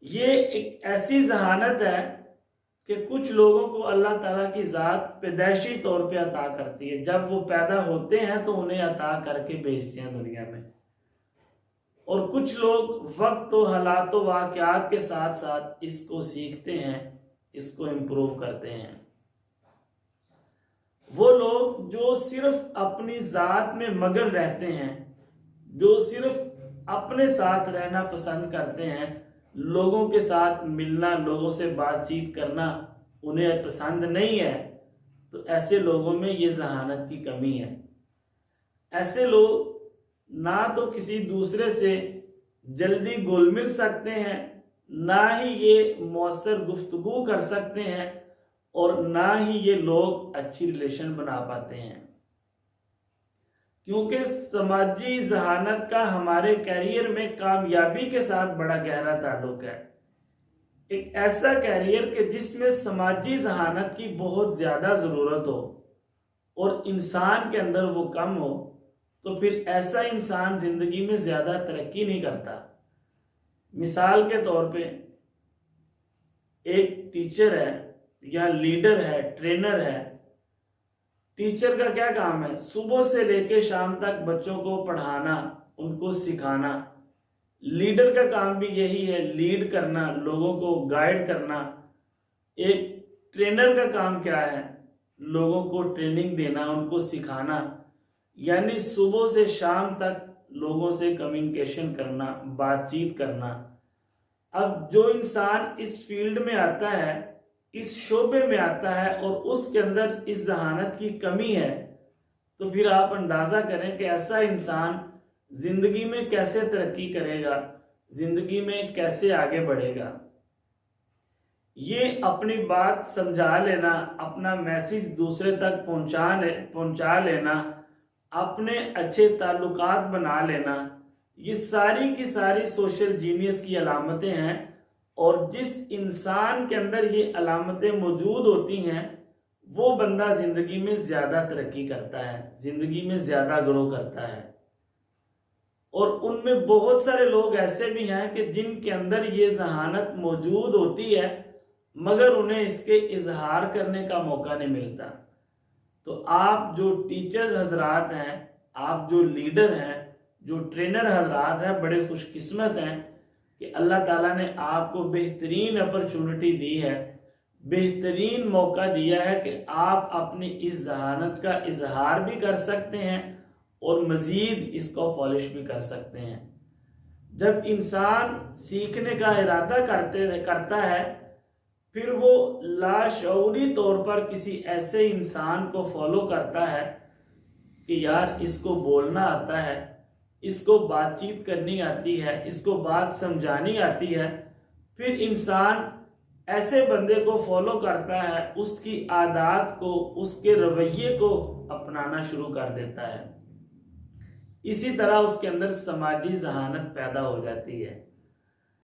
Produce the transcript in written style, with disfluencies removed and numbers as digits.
ये एक ऐसी जहानत है कि कुछ लोगों को अल्लाह ताला की ज़ात पैदाइशी तौर पे अता करती है। जब वो पैदा होते हैं तो उन्हें अता करके भेजते हैं दुनिया में। और कुछ लोग वक्त व हालात व वाक़यात के साथ साथ इसको सीखते हैं, इसको इम्प्रूव करते हैं। वो लोग जो सिर्फ अपनी ज़ात में मगन रहते हैं, जो सिर्फ अपने साथ रहना पसंद करते हैं, लोगों के साथ मिलना, लोगों से बातचीत करना उन्हें पसंद नहीं है, तो ऐसे लोगों में ये जहानत की कमी है। ऐसे लोग ना तो किसी दूसरे से जल्दी घुल मिल सकते हैं, ना ही ये मौसर गुफ्तगू कर सकते हैं, और ना ही ये लोग अच्छी रिलेशन बना पाते हैं। क्योंकि समाजी जहानत का हमारे कैरियर में कामयाबी के साथ बड़ा गहरा ताल्लुक है। एक ऐसा कैरियर के जिसमें समाजी जहानत की बहुत ज़्यादा ज़रूरत हो और इंसान के अंदर वो कम हो, तो फिर ऐसा इंसान ज़िंदगी में ज़्यादा तरक्की नहीं करता। मिसाल के तौर पे एक टीचर है या लीडर है, ट्रेनर है। टीचर का क्या काम है? सुबह से लेकर शाम तक बच्चों को पढ़ाना, उनको सिखाना। लीडर का काम भी यही है, लीड करना, लोगों को गाइड करना। एक ट्रेनर का काम क्या है? लोगों को ट्रेनिंग देना, उनको सिखाना। यानी सुबह से शाम तक लोगों से कम्युनिकेशन करना, बातचीत करना। अब जो इंसान इस फील्ड में आता है, इस शोबे में आता है और उसके अंदर इस जहानत की कमी है, तो फिर आप अंदाजा करें कि ऐसा इंसान जिंदगी में कैसे तरक्की करेगा, जिंदगी में कैसे आगे बढ़ेगा। ये अपनी बात समझा लेना, अपना मैसेज दूसरे तक पहुंचा लेना, अपने अच्छे ताल्लुकात बना लेना, ये सारी की सारी सोशल जीनियस की अलामतें हैं। और जिस इंसान के अंदर ये अलामतें मौजूद होती हैं, वो बंदा जिंदगी में ज्यादा तरक्की करता है, जिंदगी में ज्यादा ग्रो करता है। और उनमें बहुत सारे लोग ऐसे भी हैं कि जिनके अंदर ये जहानत मौजूद होती है, मगर उन्हें इसके इजहार करने का मौका नहीं मिलता। तो आप जो टीचर्स हजरात हैं, आप जो लीडर हैं, जो ट्रेनर हजरात हैं, बड़े खुशकिस्मत हैं कि अल्लाह ताला ने आपको बेहतरीन अपॉर्चुनिटी दी है, बेहतरीन मौका दिया है कि आप अपनी इस जहानत का इजहार भी कर सकते हैं और मज़ीद इसको पॉलिश भी कर सकते हैं। जब इंसान सीखने का इरादा करता है, फिर वो लाशऊरी तौर पर किसी ऐसे इंसान को फॉलो करता है कि यार इसको बोलना आता है, इसको बातचीत करनी आती है, इसको बात समझानी आती है। फिर इंसान ऐसे बंदे को फॉलो करता है, उसकी आदत को, उसके रवैये को अपनाना शुरू कर देता है। इसी तरह उसके अंदर समाजी जहानत पैदा हो जाती है।